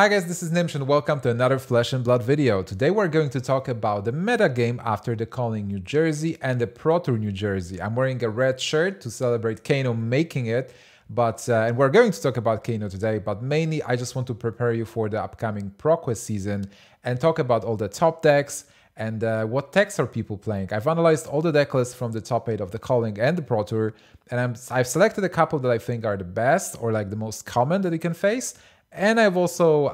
Hi guys, this is Nimsh and welcome to another Flesh and Blood video. Today we're going to talk about the metagame after the Calling New Jersey and the ProTour New Jersey. I'm wearing a red shirt to celebrate Kano making it, but and we're going to talk about Kano today, but mainly I just want to prepare you for the upcoming ProQuest season and talk about all the top decks and what decks are people playing. I've analyzed all the deck lists from the top 8 of the Calling and the ProTour, and I've selected a couple that I think are the best or like the most common that you can face. And I've also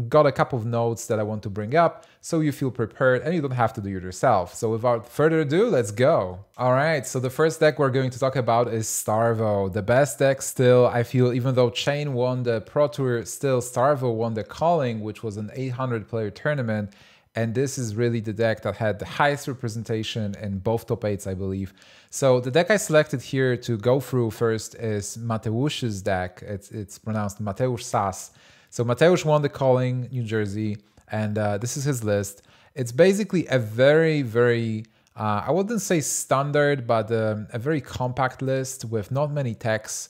got a couple of notes that I want to bring up so you feel prepared and you don't have to do it yourself. So without further ado, let's go. All right, so the first deck we're going to talk about is Starvo. The best deck still, I feel, even though Chain won the Pro Tour, still Starvo won the Calling, which was an 800 player tournament. And this is really the deck that had the highest representation in both top 8s, I believe. So the deck I selected here to go through first is Mateusz's deck. It's pronounced Mateusz Sas. So Mateusz won the Calling New Jersey, and this is his list. It's basically a very, I wouldn't say standard, but a very compact list with not many techs.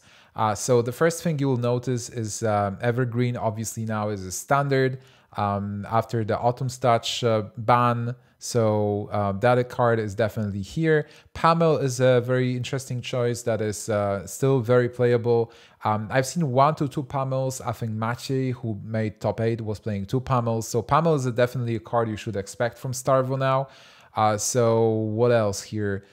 So the first thing you will notice is Evergreen obviously now is a standard. After the Autumn's Touch ban, so that card is definitely here. Pamel is a very interesting choice that is still very playable. I've seen 1 to 2 Pamels. I think Maciej, who made top 8, was playing 2 Pamels. So Pamel is definitely a card you should expect from Starvo now. So what else here?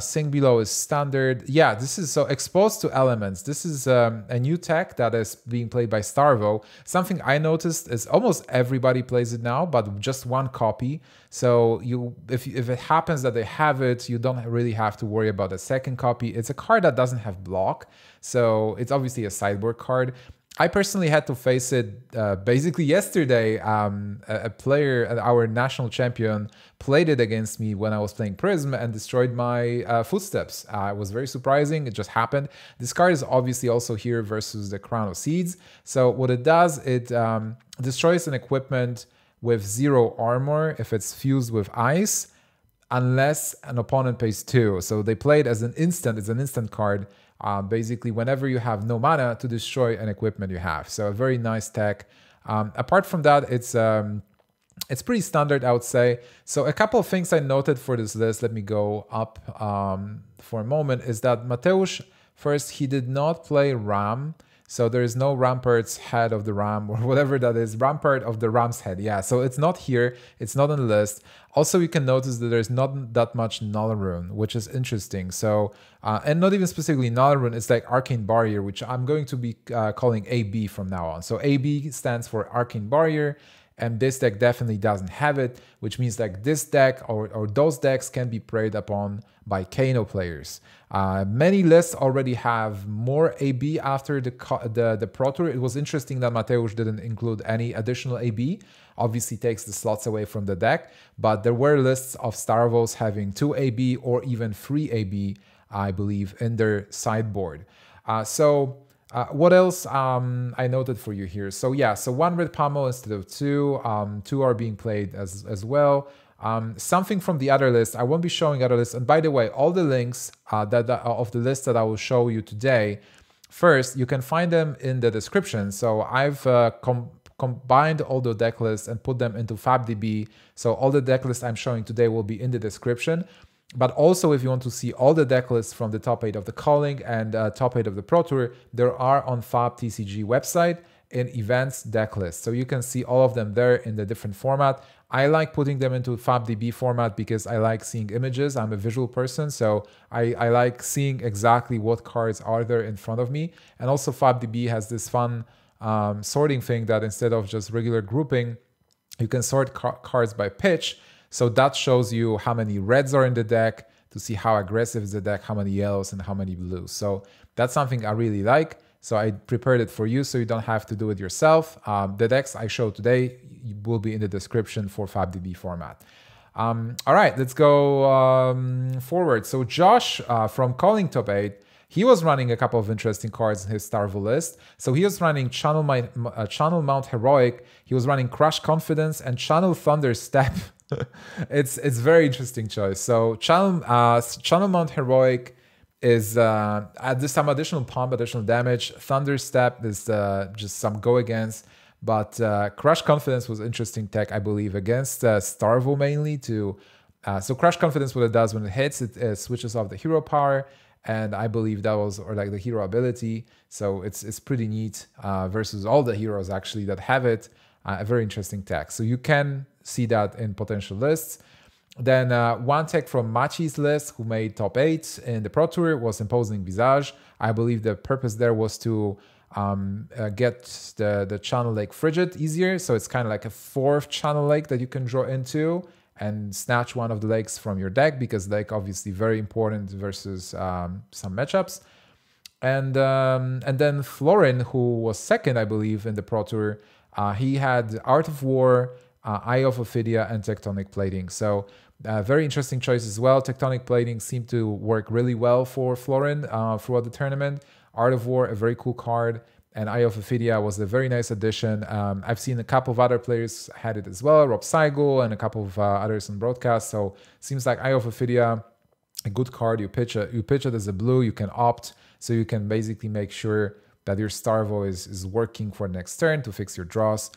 Sing Below is standard. Yeah, this is so Exposed to Elements. This is a new tech that is being played by Starvo. Something I noticed is almost everybody plays it now, but just 1 copy. So if it happens that they have it, you don't really have to worry about a second copy. It's a card that doesn't have block, so it's obviously a sideboard card. I personally had to face it basically yesterday. A player, our national champion, played it against me when I was playing Prism and destroyed my footsteps. It was very surprising. It just happened. This card is obviously also here versus the Crown of Seeds. So what it does, it destroys an equipment with 0 armor if it's fused with ice, unless an opponent pays 2. So they play it as an instant. It's an instant card. Basically, whenever you have no mana to destroy an equipment you have. So a very nice tech. Apart from that, it's pretty standard, I would say. So a couple of things I noted for this list, let me go up for a moment, is that Mateusz, first, he did not play Ram. So there is no Rampart's head of the Ram or whatever that is, Rampart of the Ram's head. Yeah, so it's not here. It's not on the list. Also, you can notice that there's not that much Null Rune, which is interesting. So, and not even specifically Null Rune, it's like Arcane Barrier, which I'm going to be calling AB from now on. So AB stands for Arcane Barrier. And this deck definitely doesn't have it, which means like this deck or those decks can be preyed upon by Kano players. Many lists already have more AB after the Pro Tour. It was interesting that Mateusz didn't include any additional AB. Obviously takes the slots away from the deck, but there were lists of Starvos having 2 AB or even 3 AB, I believe, in their sideboard. What else I noted for you here? So yeah, so 1 red Pamel instead of 2. 2 are being played as well. Something from the other list. I won't be showing other lists. And by the way, all the links of the list that I will show you today, first, you can find them in the description. So I've combined all the deck lists and put them into FabDB. So all the deck lists I'm showing today will be in the description. But also, if you want to see all the deck lists from the top 8 of the Calling and top 8 of the Pro Tour, there are on FabTCG website in events deck lists. So you can see all of them there in the different format. I like putting them into FabDB format because I like seeing images. I'm a visual person, so I like seeing exactly what cards are there in front of me. And also FabDB has this fun sorting thing that instead of just regular grouping, you can sort cards by pitch. So that shows you how many reds are in the deck to see how aggressive is the deck, how many yellows and how many blues. So that's something I really like. So I prepared it for you so you don't have to do it yourself. The decks I show today will be in the description for FabDB format. All right, let's go forward. So Josh from Calling Top 8, he was running a couple of interesting cards in his Starvo list. So he was running Channel Mount Heroic, he was running Crush Confidence, and Channel Thunder Step. It's very interesting choice. So Channel Mount Heroic is there's some additional pump, additional damage. Thunder Step is just some go against. But Crush Confidence was interesting tech, I believe, against Starvo mainly to... so Crush Confidence, what it does when it hits, it switches off the hero power, and I believe that was, or like the hero ability. So it's pretty neat versus all the heroes actually that have it. A very interesting tech. So you can see that in potential lists. Then one tech from Machi's list, who made top 8 in the Pro Tour, was Imposing Visage. I believe the purpose there was to get the channel lake Frigid easier. So it's kind of like a 4th channel lake that you can draw into and snatch one of the lakes from your deck, because lake obviously very important versus some matchups. And then Florin, who was 2nd, I believe, in the Pro Tour, he had Art of War, Eye of Ophidia, and Tectonic Plating. So very interesting choice as well. Tectonic Plating seemed to work really well for Florin throughout the tournament. Art of War, a very cool card, and Eye of Ophidia was a very nice addition. I've seen a couple of other players had it as well, Rob Seigel and a couple of others on broadcast. So seems like Eye of Ophidia, a good card. You pitch it as a blue, you can opt, so you can basically make sure that your Starvo is working for next turn to fix your draws.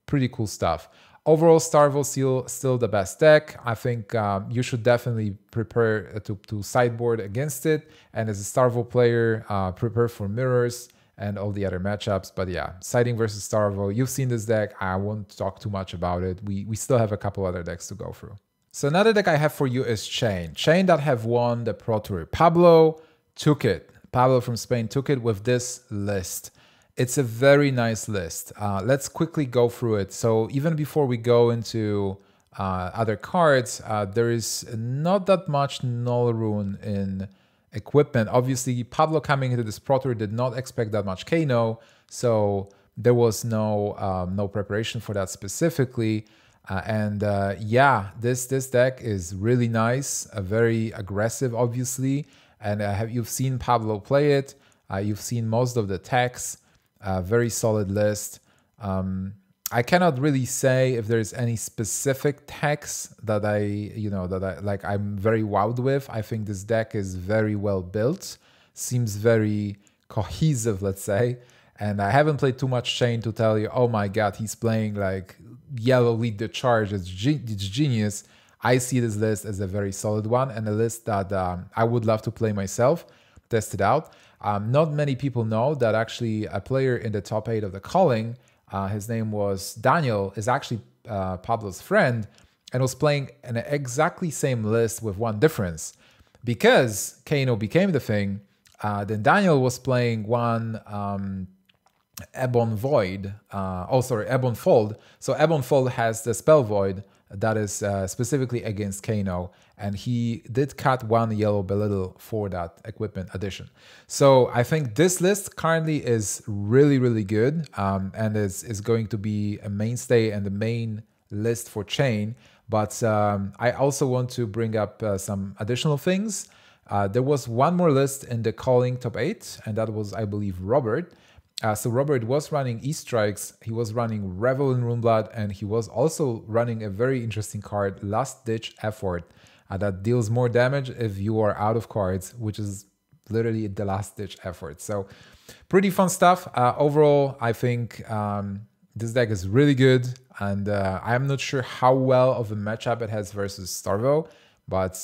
Pretty cool stuff. Overall, Starvo still the best deck. I think you should definitely prepare to sideboard against it. And as a Starvo player, prepare for mirrors and all the other matchups. But yeah, siding versus Starvo, you've seen this deck. I won't talk too much about it. We still have a couple other decks to go through. So another deck I have for you is Chain. Chain that have won the Pro Tour. Pablo took it. Pablo from Spain took it with this list. It's a very nice list. Let's quickly go through it. So even before we go into other cards, there is not that much Null Rune in equipment. Obviously, Pablo coming into this Pro Tour did not expect that much Kano, so there was no preparation for that specifically. Yeah, this deck is really nice, very aggressive, obviously. And you've seen Pablo play it. You've seen most of the techs. Very solid list. I cannot really say if there's any specific techs that I'm very wowed with. I think this deck is very well built. Seems very cohesive, let's say. And I haven't played too much Chain to tell you, oh my god, he's playing like yellow lead the charge. It's genius. I see this list as a very solid one, and a list that I would love to play myself, test it out. Not many people know that actually a player in the top 8 of the calling, his name was Daniel, is actually Pablo's friend, and was playing an exactly same list with one difference. Because Kano became the thing, then Daniel was playing one Ebon Void, Ebon Fold. So Ebon Fold has the Spell Void that is specifically against Kano, and he did cut one yellow belittle for that equipment addition. So I think this list currently is really, really good, and is going to be a mainstay and the main list for Chain. But I also want to bring up some additional things. There was one more list in the calling top 8, and that was, I believe, Robert. So Robert was running E-Strikes, he was running Revel in Runeblood, and he was also running a very interesting card, Last Ditch Effort, that deals more damage if you are out of cards, which is literally the last ditch effort. So pretty fun stuff. Overall, I think this deck is really good, and I'm not sure how well of a matchup it has versus Starvo, but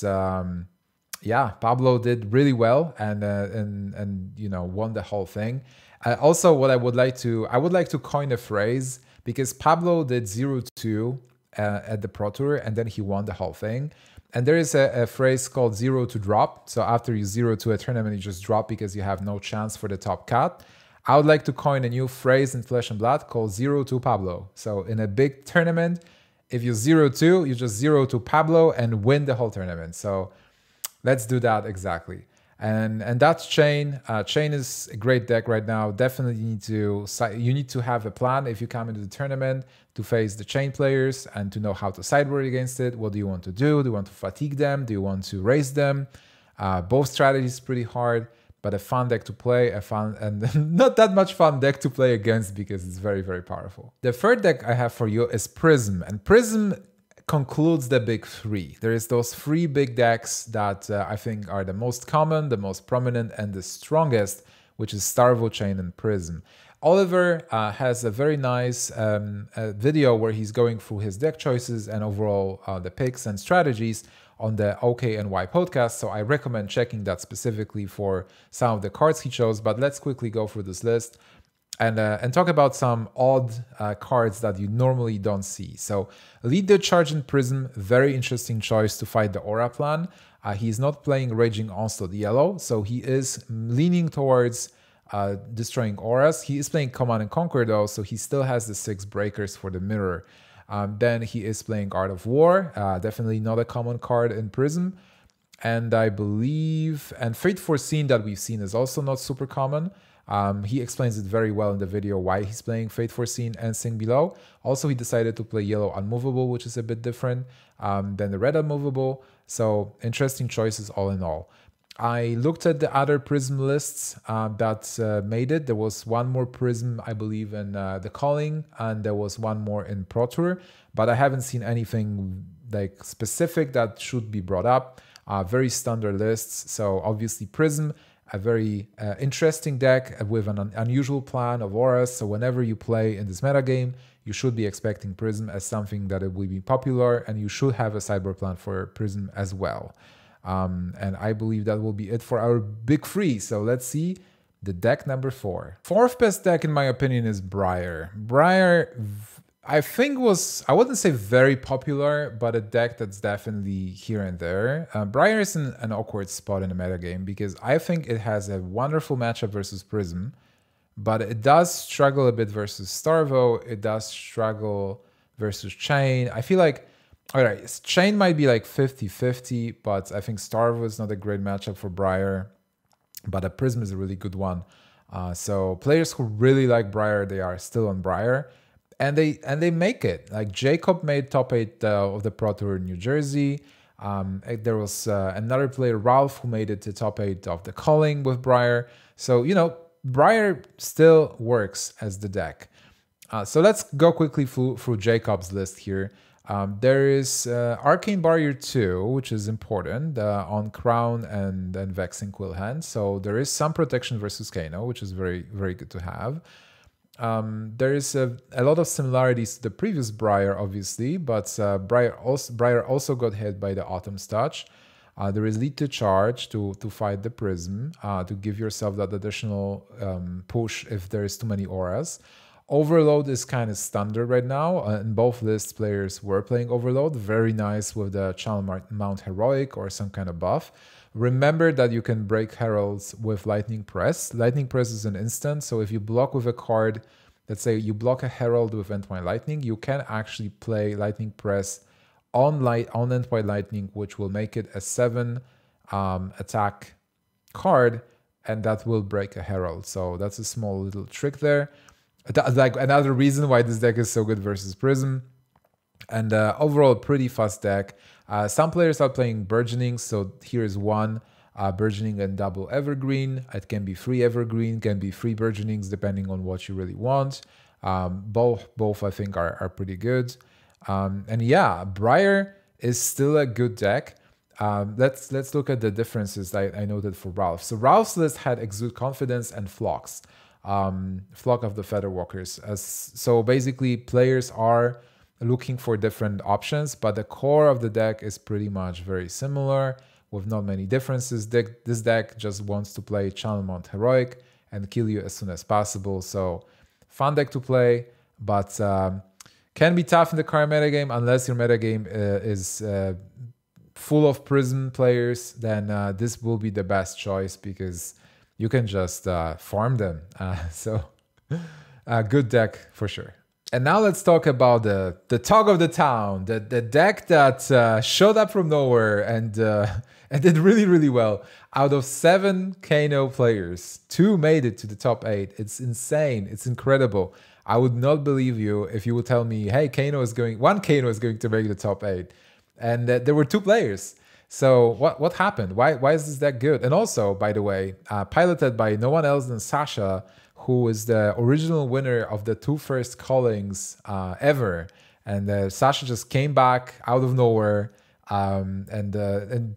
yeah, Pablo did really well and you know, won the whole thing. Also, what I would like to coin a phrase, because Pablo did 0-2 at the Pro Tour, and then he won the whole thing. And there is a phrase called 0 to drop. So after you 0-2 a tournament, you just drop because you have no chance for the top cut. I would like to coin a new phrase in Flesh and Blood called 0-2 Pablo. So in a big tournament, if you 0-2, you just 0-2 Pablo and win the whole tournament. So let's do that exactly. And that's Chain. Chain is a great deck right now. Definitely you need to have a plan if you come into the tournament to face the Chain players and to know how to sideboard against it. What do you want to do? Do you want to fatigue them? Do you want to raise them? Both strategies pretty hard, but a fun deck to play, and not that much fun deck to play against because it's very, very powerful. The third deck I have for you is Prism, and Prism concludes the big three. There is those three big decks that I think are the most common, the most prominent, and the strongest, which is Starvo, Chain, and Prism. Oliver has a very nice video where he's going through his deck choices and overall the picks and strategies on the OK and Y podcast. So I recommend checking that specifically for some of the cards he chose. But let's quickly go through this list and talk about some odd cards that you normally don't see. So Lead the Charge in Prism, very interesting choice to fight the Aura plan. He's not playing Raging Onslaught yellow, so he is leaning towards destroying auras. He is playing Command and Conquer though, so he still has the 6 breakers for the mirror. Then he is playing Art of War, definitely not a common card in Prism. And I believe, and Fate Foreseen that we've seen is also not super common. He explains it very well in the video why he's playing Fate Foreseen and Sing Below. Also, he decided to play Yellow Unmovable, which is a bit different than the Red Unmovable. So interesting choices all in all. I looked at the other Prism lists that made it. There was one more Prism, I believe, in The Calling, and there was one more in ProTour, but I haven't seen anything like specific that should be brought up. Very standard lists. So obviously Prism, a very interesting deck with an unusual plan of auras. So whenever you play in this metagame, you should be expecting Prism as something that it will be popular, and you should have a sideboard plan for Prism as well. And I believe that will be it for our big 3. So let's see the deck number 4. Fourth best deck in my opinion is Briar. Briar, I think I wouldn't say very popular, but a deck that's definitely here and there. Briar is in an awkward spot in the metagame because I think it has a wonderful matchup versus Prism, but it does struggle a bit versus Starvo. It does struggle versus Chain. I feel like, all right, Chain might be like 50-50, but I think Starvo is not a great matchup for Briar, but a Prism is a really good one. So players who really like Briar, they are still on Briar. And they make it. Like Jacob made top 8 of the ProTour New Jersey. There was another player, Ralph, who made it to top 8 of the Calling with Briar. So, you know, Briar still works as the deck. So let's go quickly through Jacob's list here. There is Arcane Barrier 2, which is important on Crown and Vexing Quillhand. So there is some protection versus Kano, which is very, very good to have. There is a lot of similarities to the previous Briar, obviously, but Briar also got hit by the Autumn's Touch. There is Lead to Charge to fight the Prism, to give yourself that additional push if there is too many auras. Overload is kind of standard right now. In both lists, players were playing Overload. Very nice with the Channel Mount Heroic or some kind of buff. Remember that you can break Heralds with Lightning Press. Lightning Press is an instant, so if you block with a card, let's say you block a Herald with Endpoint Lightning, you can actually play Lightning Press on Endpoint Lightning, which will make it a 7 attack card, and that will break a Herald. So that's a small little trick there. Like another reason why this deck is so good versus Prism. And overall, pretty fast deck. Some players are playing Burgeoning, so here is one Burgeoning and double Evergreen. It can be 3 Evergreen, can be 3 Burgeonings, depending on what you really want. Both I think are pretty good. And yeah, Briar is still a good deck. Let's look at the differences I noted for Ralph. So Ralph's list had Exude Confidence and Flocks. Flock of the Featherwalkers. So basically, players are looking for different options, but the core of the deck is pretty much very similar with not many differences. This deck just wants to play Channel Mount Heroic and kill you as soon as possible. So fun deck to play, but can be tough in the current metagame unless your metagame is full of Prism players. Then this will be the best choice because you can just farm them. So a good deck for sure. And now let's talk about the talk of the town, the deck that showed up from nowhere and did really, really well. Out of 7 Kano players, 2 made it to the top 8. It's insane. It's incredible. I would not believe you if you would tell me, hey, one Kano is going to make the top 8. And there were 2 players. So what happened? Why is this deck good? And also, by the way, piloted by no one else than Sasha, who is the original winner of the 2 first callings ever. And Sasha just came back out of nowhere and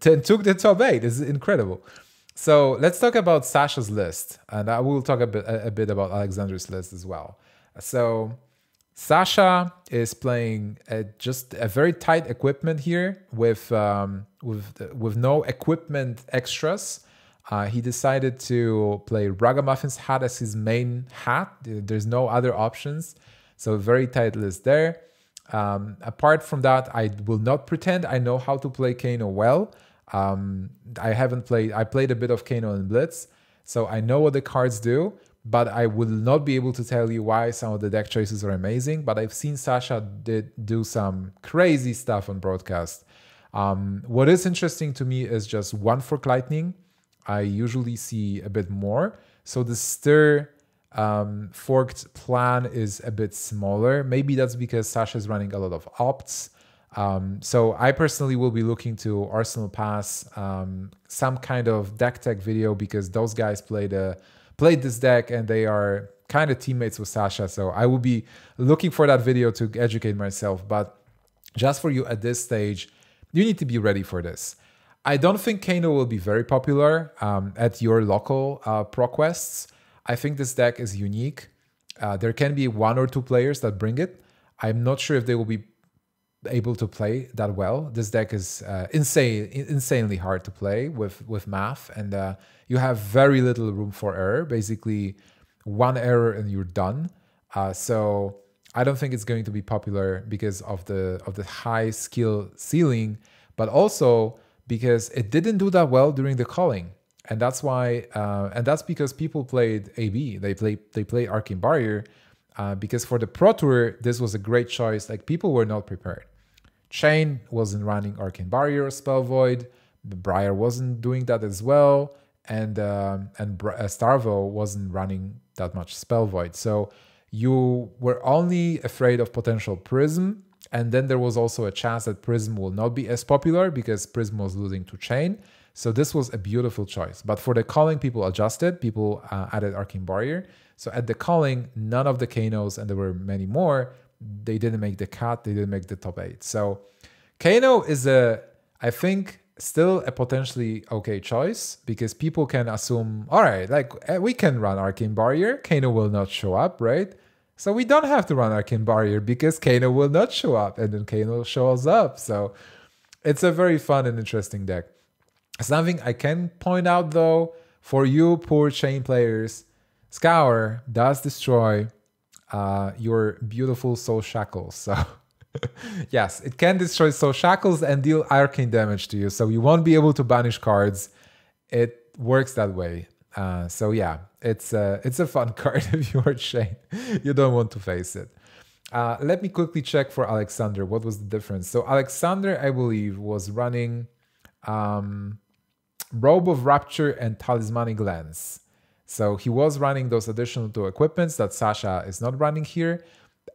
took the top 8. It's incredible. So let's talk about Sasha's list, and I will talk a bit about Alexander's list as well. So Sasha is playing just a very tight equipment here with no equipment extras. He decided to play Ragamuffin's hat as his main hat. There's no other options, so very tight list there. Apart from that, I will not pretend I know how to play Kano well. I played a bit of Kano and Blitz, so I know what the cards do, but I will not be able to tell you why some of the deck choices are amazing. But I've seen Sasha do some crazy stuff on broadcast. What is interesting to me is just one Fork Lightning. I usually see a bit more. So the Stir forked plan is a bit smaller. Maybe that's because Sasha is running a lot of opts. So I personally will be looking to Arsenal Pass, some kind of deck tech video, because those guys played this deck and they are kind of teammates with Sasha. So I will be looking for that video to educate myself. But just for you at this stage, you need to be ready for this. I don't think Kano will be very popular at your local ProQuests. I think this deck is unique. There can be 1 or 2 players that bring it. I'm not sure if they will be able to play that well. This deck is insanely hard to play with math, and you have very little room for error. Basically, 1 error and you're done. So I don't think it's going to be popular because of the high skill ceiling, but also because it didn't do that well during the calling. And that's why, and that's because people played AB. They played Arcane Barrier, because for the Pro Tour, this was a great choice. Like, people were not prepared. Chain wasn't running Arcane Barrier or Spell Void. The Briar wasn't doing that as well, and Starvo wasn't running that much Spell Void. So you were only afraid of potential Prism. And then there was also a chance that Prism will not be as popular because Prism was losing to Chain. So this was a beautiful choice. But for the calling, people adjusted. People added Arcane Barrier. So at the calling, none of the Kanos, and there were many more, they didn't make the cut. They didn't make the top 8. So Kano is I think, still a potentially okay choice, because people can assume, all right, like, we can run Arcane Barrier. Kano will not show up, right? So we don't have to run Arcane Barrier because Kano will not show up, and then Kano shows up. So it's a very fun and interesting deck. Something I can point out, though, for you poor Chain players, Scour does destroy your beautiful Soul Shackles. So yes, it can destroy Soul Shackles and deal arcane damage to you. So you won't be able to banish cards. It works that way. So yeah, it's a fun card if you are Chain. You don't want to face it. Let me quickly check for Alexander. What was the difference? So Alexander, I believe, was running Robe of Rapture and Talismanic Lens. So he was running those additional 2 equipments that Sasha is not running here.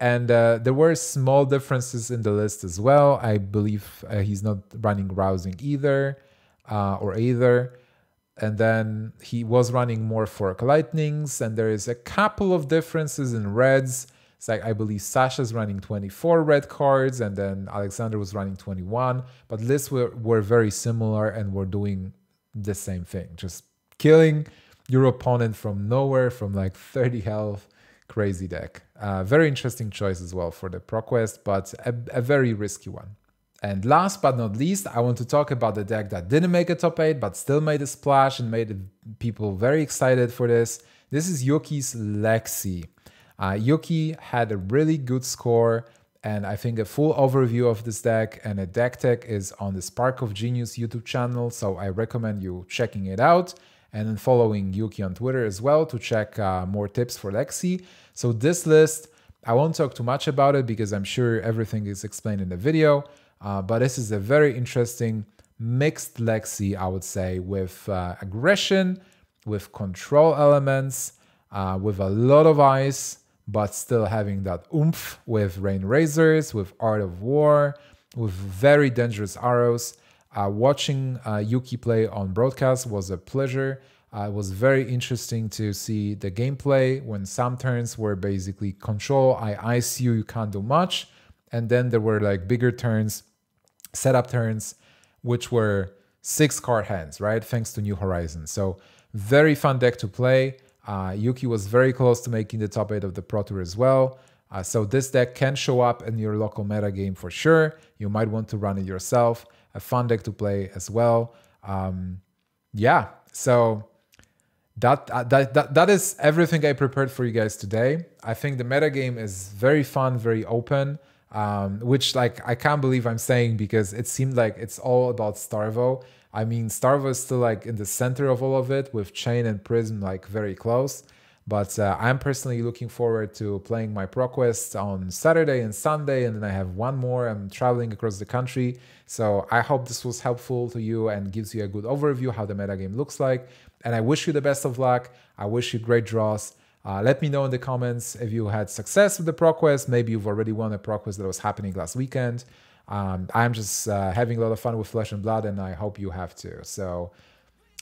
And there were small differences in the list as well. I believe he's not running Rousing either, or either. And then he was running more Fork Lightnings, and there is a couple of differences in reds. It's like, I believe Sasha's running 24 red cards, and then Alexander was running 21. But lists were very similar and were doing the same thing, just killing your opponent from nowhere, from like 30 health. Crazy deck. Very interesting choice as well for the ProQuest, but a very risky one. And last but not least, I want to talk about the deck that didn't make a top 8, but still made a splash and made people very excited for this. This is Yuki's Lexi. Yuki had a really good score, and I think a full overview of this deck and a deck tech is on the Spark of Genius YouTube channel, so I recommend you checking it out and then following Yuki on Twitter as well to check more tips for Lexi. So this list, I won't talk too much about it because I'm sure everything is explained in the video. But this is a very interesting mixed Lexi, I would say, with aggression, with control elements, with a lot of ice, but still having that oomph with Rain Razors, with Art of War, with very dangerous arrows. Watching Yuki play on broadcast was a pleasure. It was very interesting to see the gameplay when some turns were basically control, I ice you, you can't do much. And then there were like bigger turns, setup turns, which were 6 card hands, right? Thanks to New Horizons. So very fun deck to play. Yuki was very close to making the top 8 of the Pro Tour as well. So this deck can show up in your local metagame for sure. You might want to run it yourself. A fun deck to play as well. Yeah, so that is everything I prepared for you guys today. I think the metagame is very fun, very open, which like I can't believe I'm saying because it seemed like it's all about Starvo. I mean, Starvo is still like in the center of all of it with Chain and Prism like very close. But I'm personally looking forward to playing my ProQuest on Saturday and Sunday, and then I have one more. I'm traveling across the country. So I hope this was helpful to you and gives you a good overview how the metagame looks like. And I wish you the best of luck. I wish you great draws. Let me know in the comments if you had success with the ProQuest. Maybe you've already won a ProQuest that was happening last weekend. I'm just having a lot of fun with Flesh and Blood, and I hope you have too. So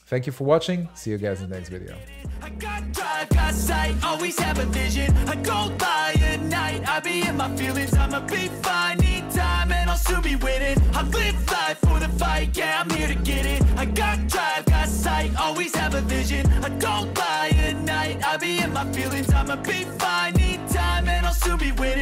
thank you for watching. See you guys in the next video. I got drive, got sight, always have a vision. I don't lie at night, I be in my feelings. I'ma be fine, need time and I'll soon be winning. I live life for the fight, yeah, I'm here to get it. I got drive, got sight, always have a vision. I don't lie at night, I be in my feelings. I'ma be fine, need time and I'll soon be winning.